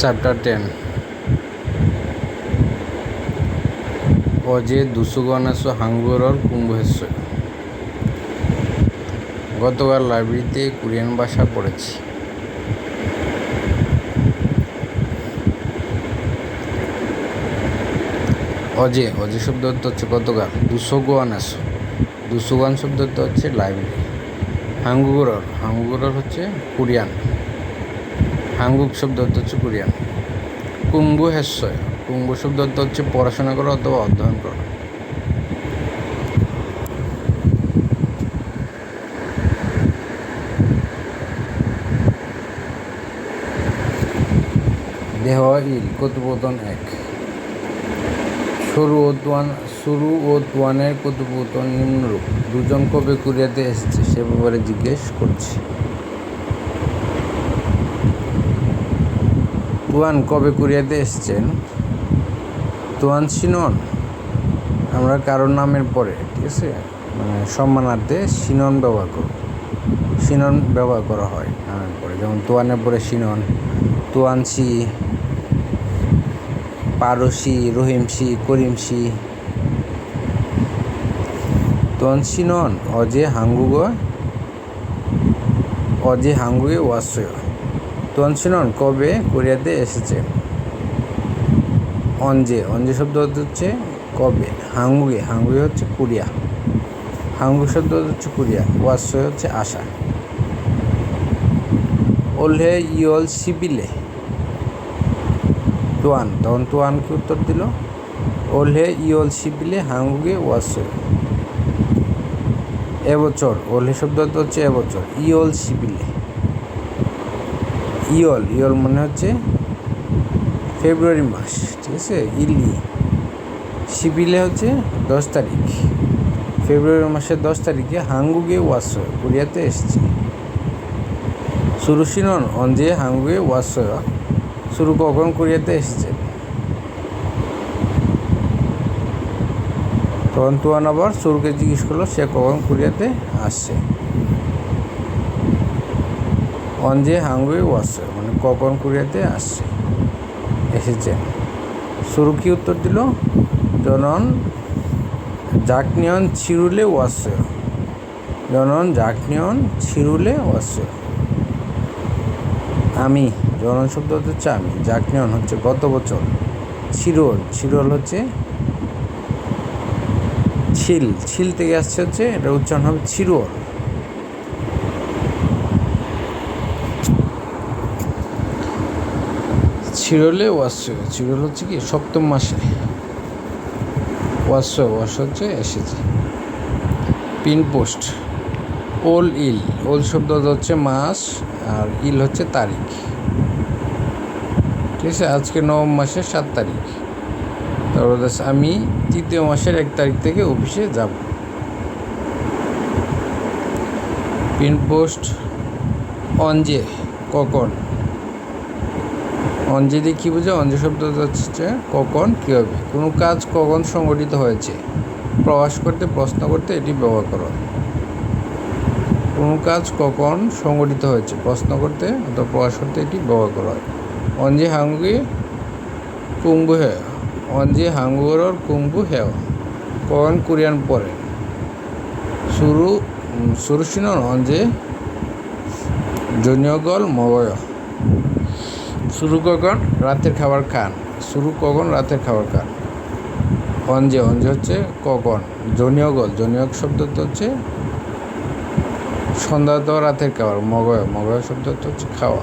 Chapter 10 어제 도서관에서 한국어를 공부했어요. গতকাল লাইব্রেরিতে Korean ভাষা পড়েছি. অজে শব্দ হচ্ছে গতকাল. দুসোগান শব্দ হচ্ছে লাইব্রেরি. হাঙ্গুগর হচ্ছে কোরিয়ান. হাঙ্গুক শব্দ হচ্ছে কোরিয়ান. কুম্বু শব্দ হচ্ছে পড়াশোনা করা অথবা অধ্যয়ন করা. দেহ ইল কথোপকথন 1. শুরু ও তুয়ানের কথোপকথন নিম্নরূপ. দুজন কবে কোরিয়াতে এসেছে সে ব্যাপারে জিজ্ঞেস করছি. তুয়ান কবে কোরিয়াতে এসেছেন? তুয়ান সিনন. আমরা কারোর নামের পরে, ঠিক আছে, মানে সম্মানার্থে সিনন ব্যবহার করা হয় নামের পরে. যেমন তুয়ানের পরে সিনন, তুয়ানসি, পারসি, রহিমসি, করিমসি. তুয়ান সিনন অজে হাঙ্গুগে ওয়াসয়. তুয়ান সিনন কবে কোরিয়াতে এসেছে? অঞ্জে শব্দ হচ্ছে কবে. হাঙ্গুগে হচ্ছে কোরিয়া. হাঙ্গুগ শব্দ হচ্ছে কোরিয়া. ওয়াসয় হচ্ছে আশা. ওলহে ইয়ল সিবিলে. তখন তুয়ান কি উত্তর দিল? ওলহে ইয়ল সিবিলে হাঙ্গুগে ওয়াসয়. এবছর. ওলহে শব্দ হচ্ছে এবছর. ইয়ল সিবিলে. ইয়ল মানে হচ্ছে ফেব্রুয়ারি মাস, ঠিক আছে. সিবিলে হচ্ছে 10 তারিখ. ফেব্রুয়ারি মাসের 10 তারিখে হাঙ্গুগে ওয়াসয় কোরিয়াতে এসেছে. সুরুশিনন অঞ্জে হাঙ্গুগে ওয়াসয়. শুরু কখন কোরিয়াতে এসেছে? তখন তুয়ান আবার শুরুকে জিজ্ঞেস করলো সে কখন কোরিয়াতে আসছে. অঞ্জে হাঙ্গুগে ওয়াসয় মানে কখন কোরিয়াতে এসেছে. শুরু কি উত্তর দিল? জনন জাকনিয়ন ছিরুলে ওয়াসয়. আমি. জনন শব্দ হচ্ছে আমি. জাকনিয়ন হচ্ছে গত বছর. ছিরুল হচ্ছে ছিল থেকে আসছে হচ্ছে, এটা উচ্চারণ হবে ছিরুল. ছিরলে ওয়াসয়. ছিরল হচ্ছে কি সপ্তম মাসে. ওয়াসয় হচ্ছে এসেছে. Pin post. ওল শব্দ হচ্ছে মাস আর ইল হচ্ছে তারিখ, ঠিক আছে. আজকে নবম মাসের 7 তারিখ. তারপর আমি 3য় মাসের 1 তারিখ থেকে অফিসে যাব. Pin post. অঞ্জে কখন. অঞ্জে দিয়ে কী বোঝায়? অঞ্জে শব্দ হচ্ছে কখন কী হবে, কোনো কাজ কখন সংগঠিত হয়েছে. প্রকাশ করতে, প্রশ্ন করতে এটি ব্যবহার করা হয়. কোনো কাজ কখন সংগঠিত হয়েছে প্রশ্ন করতে অথবা প্রকাশ করতে এটি ব্যবহার করা হয়. অঞ্জে হাঙ্গুগে কুম্বু হেয়. অঞ্জে হাঙ্গুগর কুম্বু হেয়. কখন কোরিয়ান পড়ে? সুরুশিনন অঞ্জে জনিয়গল মগয়. শুরু কখন রাতের খাবার খান. অঞ্জে হচ্ছে কখন. জনিয়গ শব্দ হচ্ছে সন্ধ্যা অথবা রাতের খাবার. মগয় শব্দ হচ্ছে খাওয়া.